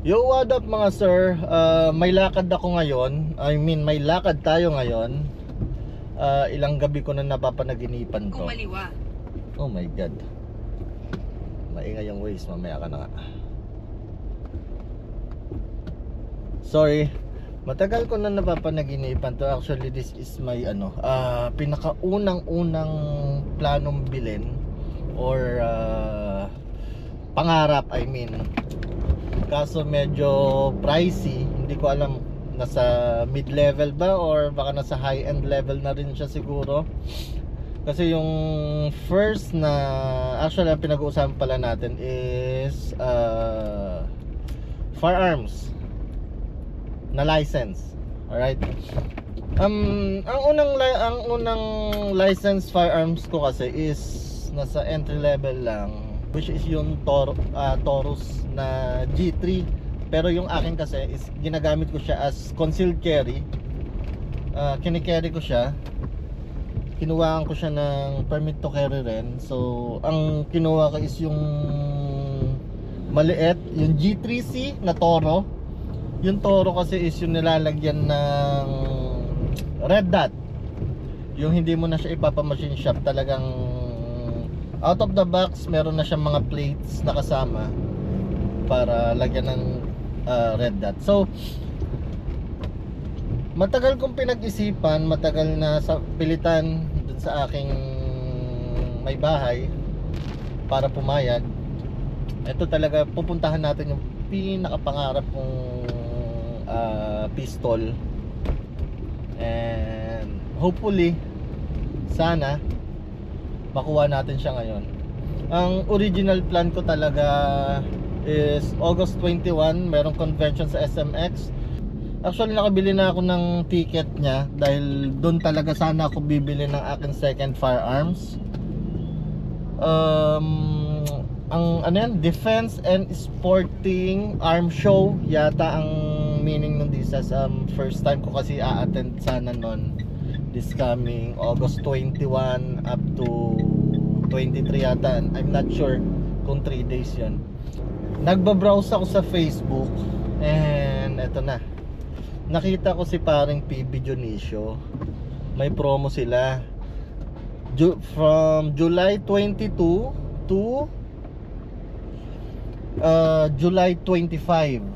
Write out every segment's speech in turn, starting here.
Yo, what up mga sir? May lakad ako ngayon. May lakad tayo ngayon. Ilang gabi ko na napapanaginipan to. Kumaliwa. Oh my god. Maingay yung waves, mamaya ka na nga. Sorry. Matagal ko na napapanaginipan to. Actually, this is my pinakaunang-unang planong bilhin or pangarap, Kaso medyo pricey. Hindi ko alam nasa mid-level ba or baka nasa high-end level na rin siya siguro. Kasi yung first na actually ang pinag-uusapan pala natin is firearms na license. Alright. Ang unang license firearms ko kasi is nasa entry level lang, which is yung Taurus na G3. Pero yung akin kasi is ginagamit ko siya as concealed carry. Kinikerry ko siya. Kinuhaan ko siya ng permit to carry rin. So ang kinuha ko is yung maliit, yung G3C na Toro. Yung Toro kasi is yung nilalagyan ng red dot. Yung hindi mo na siya ipapa-machine shop, talagang out of the box meron na siyang mga plates na kasama para lagyan ng red dot. So matagal kong pinag-isipan, matagal na sa pilitan dun sa aking may bahay para pumayag. Ito talaga pupuntahan natin yung pinakapangarap kong pistol, and hopefully sana makuha natin siya ngayon. Ang original plan ko talaga is August 21, merong convention sa SMX. Actually nakabili na ako ng ticket niya dahil doon talaga sana ako bibili ng aking second firearms. Defense and Sporting Arm Show yata ang meaning ng disas. First time ko kasi a-attend sana nun, this coming August 21 up to 23 yata. I'm not sure kung 3 days yun. Nagbabrowse ako sa Facebook and eto na, nakita ko si paring PB Dionisio. May promo sila from July 22 to July 25.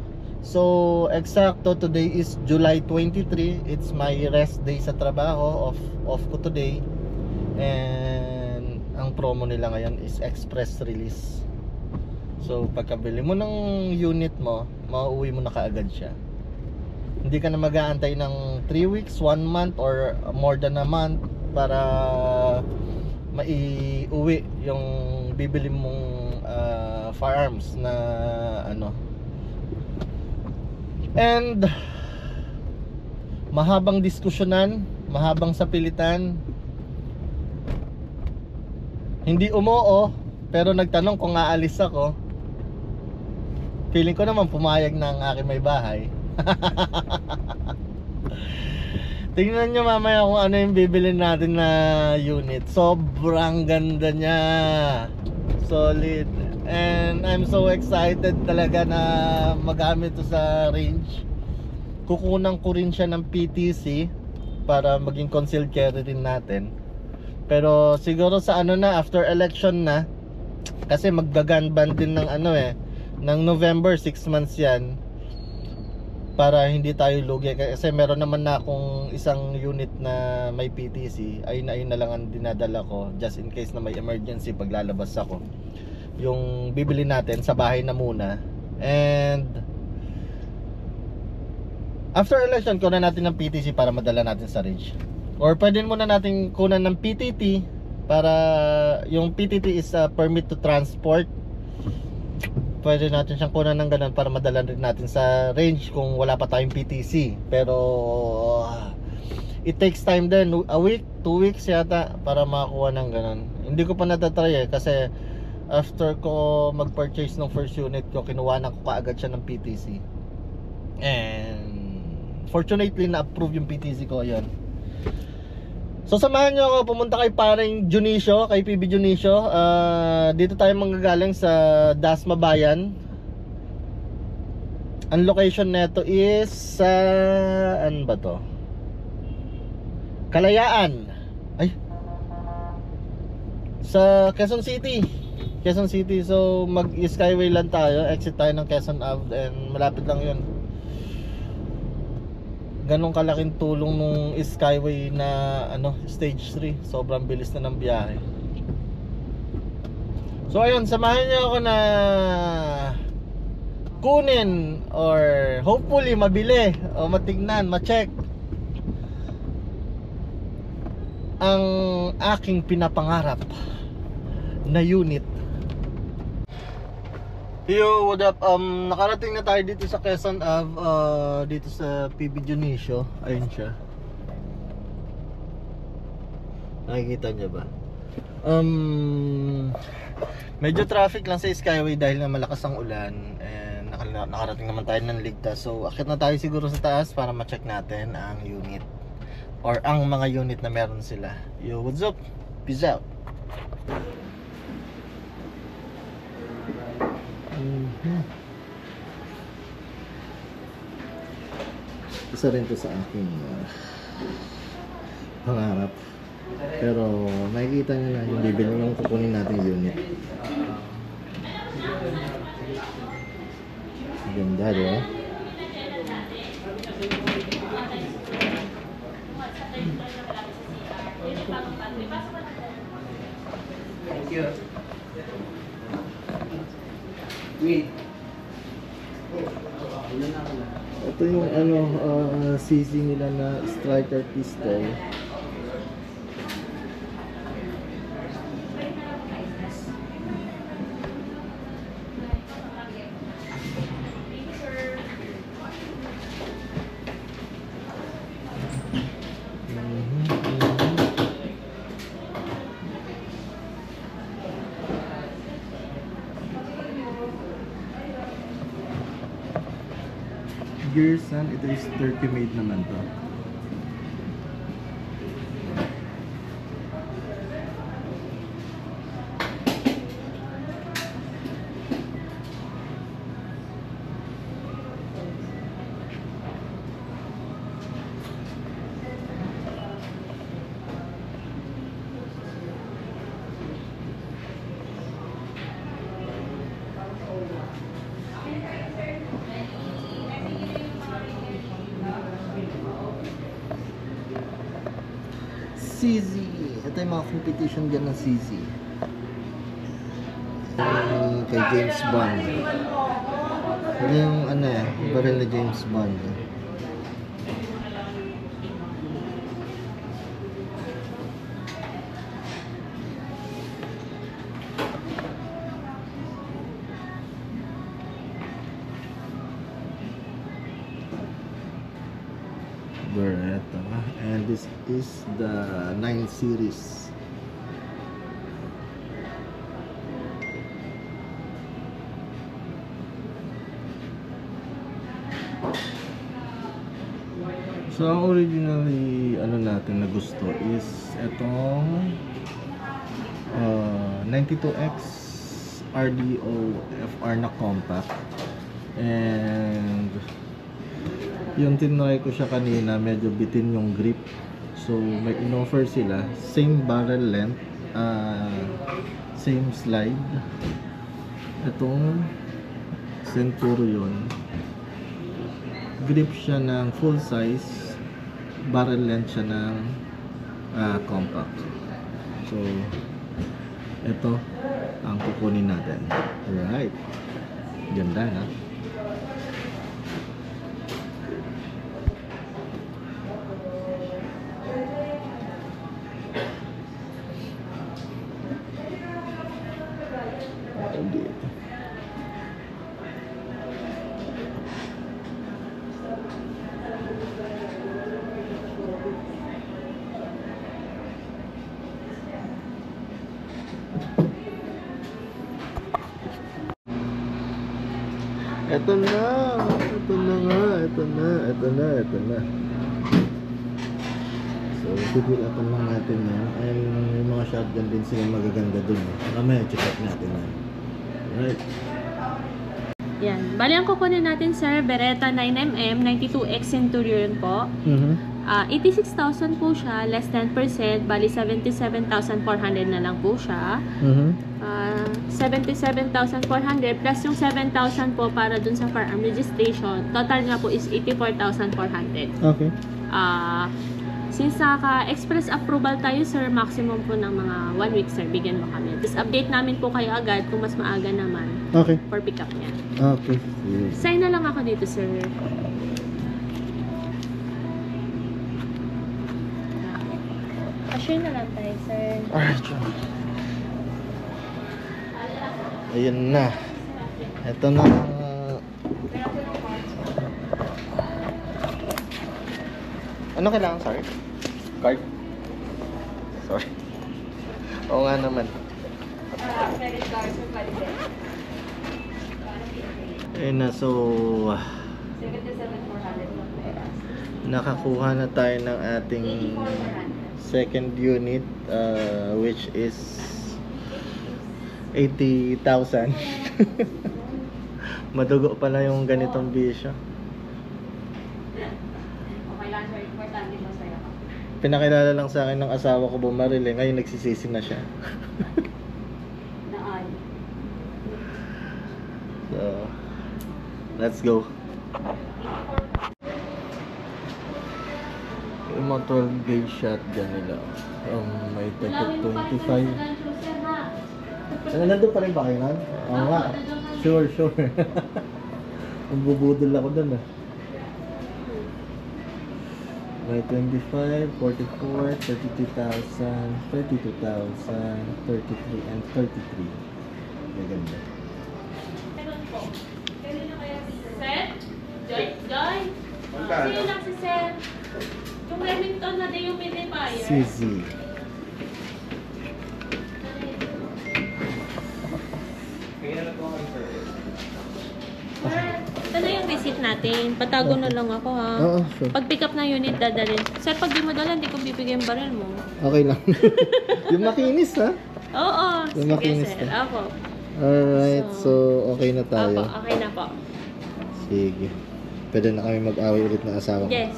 So eksakto today is July 23. It's my rest day sa trabaho. Off ko today. And ang promo nila ngayon is express release. So pagkabili mo ng unit mo, mauuwi mo na kaagad siya. Hindi ka na mag-aantay ng 3 weeks, 1 month or more than a month para maiuwi yung bibili mong firearms na and mahabang diskusyonan, mahabang sapilitan. Hindi umoo pero nagtanong kung aalis ako. Feeling ko naman pumayag na ang aking may bahay. Tingnan nyo mamaya kung ano yung bibilin natin na unit. Sobrang ganda niya, solid, and I'm so excited talaga na magamit to sa range. Kukunan ko rin siya ng PTC para maging concealed carry rin natin. Pero siguro sa after election na, kasi magga-gun ban din ng ng November, 6 months yan, para hindi tayo lugi. Kasi meron naman na akong isang unit na may PTC. Ayun na lang ang dinadala ko just in case na may emergency pag lalabas ako. Yung bibili natin sa bahay na muna, and after election kunan natin ng PTC para madala natin sa range, or pwede muna natin kunan ng PTT para yung PTT is permit to transport. Pwede natin siyang kunan ng ganun para madala rin natin sa range kung wala pa tayong PTC. Pero it takes time din, a week, 2 weeks yata para makakuha ng ganun. Hindi ko pa natatry kasi after ko mag-purchase ng first unit ko, kinuha na ko kaagad siya ng PTC, and fortunately na-approve yung PTC ko. Ayun. So samahan nyo ako, pumunta kay paring Dionisio, kay PB Dionisio. Dito tayo manggagaling sa Dasma Bayan. Ang location neto is sa ano ba to? Kalayaan. Ay. Sa Quezon City. Quezon City. So mag-skyway lang tayo. Exit tayo ng Quezon Ave and malapit lang 'yun. Ganong kalaking tulong nung skyway na ano, stage 3. Sobrang bilis na ng biyahe. So ayun, samahan niyo ako na kunin or hopefully mabili o matignan, ma-check ang aking pinapangarap na unit. Yo, what up? Nakarating na tayo dito sa Quezon Ave, dito sa PB Dionisio. Ayun siya. Nakikita niyo ba? Medyo traffic lang sa Skyway dahil na malakas ang ulan. And nakarating naman tayo ng ligtas. So akit na tayo siguro sa taas para ma-check natin ang unit or ang mga unit na meron sila. Yo, what's up? Peace out. Isa rin to sa aking pangarap. Pero makikita nyo na yung bibili yung kukunin natin unit. Ganda, diba? Thank you. Wait. Ito yung ano, CC nila na striker pistol. Gearsan, ito is Turkey made naman to. CZ. Ito yung mga competition dyan ng CZ. Kay James Bond. Ito yung ano eh, baril na James Bond. Beretta. And this is the 9 series. So ang originally ano natin na gusto is itong 92X RDO FR na compact. And yung tinry ko siya kanina, medyo bitin yung grip. So may in-offer sila, same barrel length, same slide. Itong Centurion, grip siya ng full size, barrel length siya ng compact. So ito ang kukunin natin. Alright, ganda na. Ito na nga. So, pipilapan lang natin yan. Ay, yung mga shotgun din sila magaganda dun. Mamaya, check out natin yan. Alright. Yan. Bali, ang kukunin natin, sir, Beretta 9mm, 92X Centurion po. 86,000 po siya, less 10%, bali 77,400 na lang po siya. 77,400 plus yung 7,000 po para dun sa firearm registration. Total nga po is 84,400. Okay. Since naka-express approval tayo, sir, maximum po ng mga 1 week, sir, bigyan mo kami. Tapos update namin po kayo agad kung mas maaga naman Okay. for pick up niya. Okay. Sign na lang ako dito, sir. Assure na lang tayo, sir. Ayun na. Ito na. Ano kailangan, sorry? Card? Sorry. Oo nga naman. Credit card, sir, Ayun na, so 77,400. nakakuha na tayo ng ating second unit, which is 80,000. Madugo pala yung ganitong bisyo. Okay lang, sir. Importante masaya ka. Pinakilala lang sa akin ng asawa ko bumaril eh. Ngayon nagsisisi na siya. Naan. So, let's go. Yung mga 12 gauge shotgun nila. May 25. Nandun pa rin ba kayo nun? Oo nga. Sure. Magbubudol ako dun ah. May 25, 44, 32,000, 32,000, 33, and 33. Maganda. Sir? Joy? Sino lang si Sir? Yung Remington na dehumidifier. CZ. Sir, ito na yung receipt natin. Patago na lang ako, ha? Oo, sure. Pag pick up na unit, dadalhin. Sir, pag di mo dala, hindi ko bibigyan yung baril mo. Okay lang. Yung makinis ha? Oo, Yung sige, makinis sir. na. Apo. Alright, so okay na Apo, tayo. okay na po. Sige. Pwede na kami mag-away ulit ng asawa ko. Yes.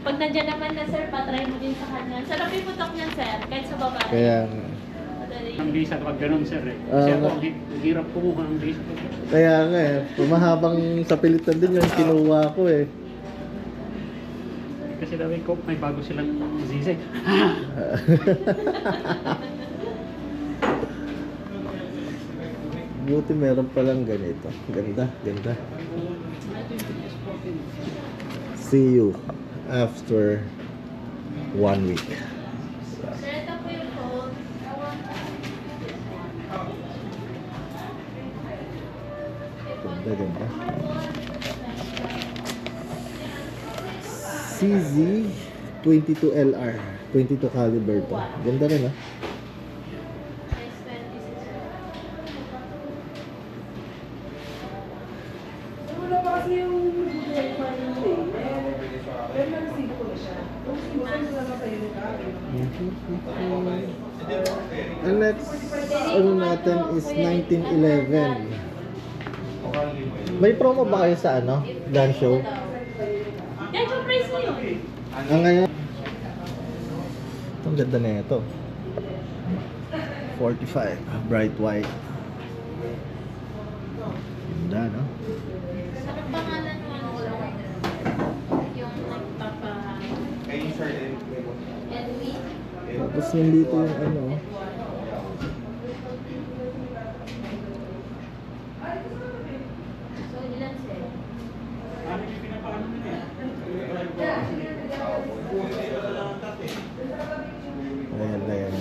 Pag nandiyan naman na, sir, patry mo din sa kanya. Sarap yung putok niyan, sir. Kahit sa baba. Kaya, Madali. Ang visa kapag ganun, sir eh. Kasi ako, ang hirap kumuha ng visa. kaya nga eh. Pumahabang sa pilitan din yung kinuha ko eh. Kasi daw ko, may bago silang zizig. Buti meron palang ganito. Ganda. See you after 1 week. Sir, ito po yung phone. Ganda. CZ 22 LR. 22 caliber to. Ganda rin ah. Wala pa kasi yung buhay pa rin eh. Pero nag-receive ko na siya. Tapos minsan ko lang sa'yo yung gamit. Ang next ano natin is 1911. May promo ba kayo sa ano? Gun show? Yan yung price mo yun. Ang ngayon. Ang ganda na ito. 45. Bright white. Ganda, no? Ano pangalan mo? Yung nagpapa... Edwin? Tapos nandito yung ano. So, ilan, sir? Ayan.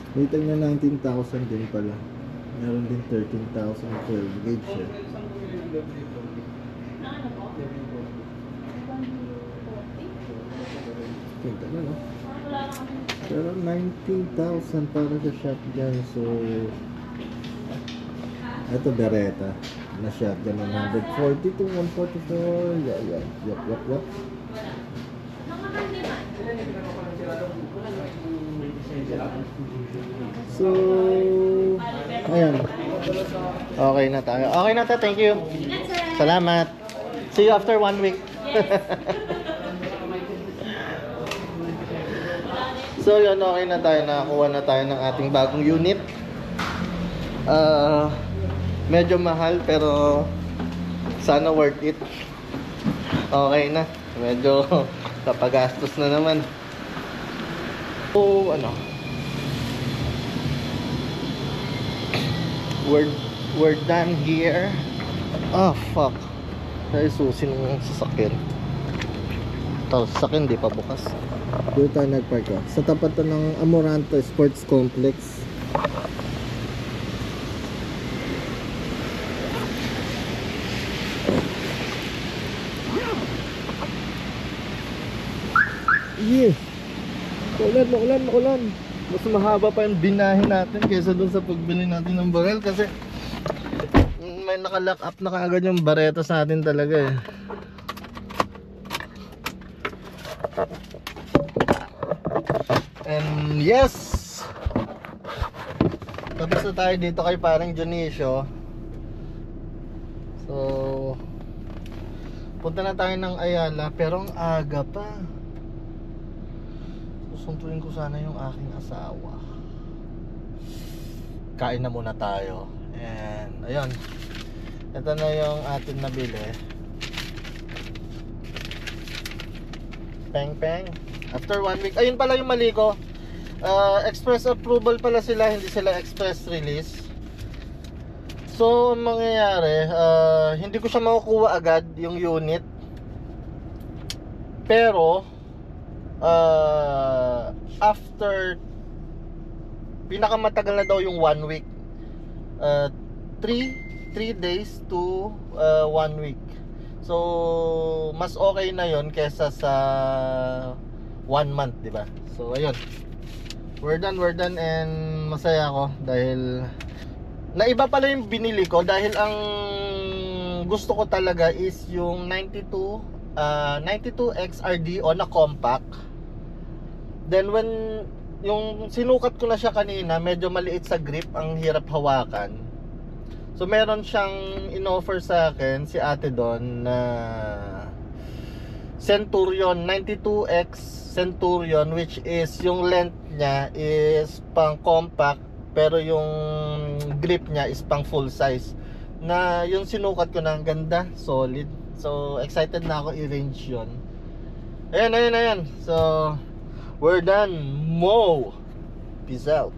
Dito niya 19,000 din pala. Meron din 13,000 12 gauge eh. Ano po? Ganda na, no? Wala na kami. Pero 19,000 para sa shotgun, so ito Beretta na shotgun ng 140 to 144. Yup. Mga handyman. So Ayan. Okay na tayo. Okay na tayo. Thank you. Salamat. See you after 1 week. So yun, okay na tayo. Nakakuha na tayo ng ating bagong unit. Medyo mahal pero sana worth it. Okay na. Medyo napagastos na naman. So ano, we're done here. Oh fuck, ay susi ng sasakyan. Tapos sasakyan di pa bukas. Dito tayo nagpark sa tapat ng Amoranto Sports Complex. Yeah. Makulan. Mas mahaba pa yung binahin natin kaysa dun sa pagbili natin ng barel kasi may naka-lock up na kaagad yung baretas natin talaga eh. And yes! Tapos na tayo dito kay parang Dionisio. So punta na tayo ng Ayala pero ang aga pa. Susuntuin ko sana yung aking asawa. Kain na muna tayo. And ayun, ito na yung atin nabili. Peng peng. After 1 week, ayun pala yung mali ko. Express approval pala sila, hindi sila express release. So ang mangyayari, hindi ko siya makukuha agad yung unit. Pero after pinakamatagal na daw yung 1 week, 3 days to 1 week. So mas okay na yon kesa sa 1 month, di ba? So ayun, we're done and masaya ako dahil naiba pala yung binili ko dahil ang gusto ko talaga is yung 92X RDO na compact. Then when yung sinukat ko na siya kanina, medyo maliit sa grip, ang hirap hawakan. So meron siyang inoffer sa akin si ate doon na Centurion 92X Centurion, which is yung length niya is pang compact pero yung grip niya is pang full size. Na yung sinukat ko na, ang ganda, solid. So excited na ako i-range yun. Ayan. So we're done. Mo. Peace out.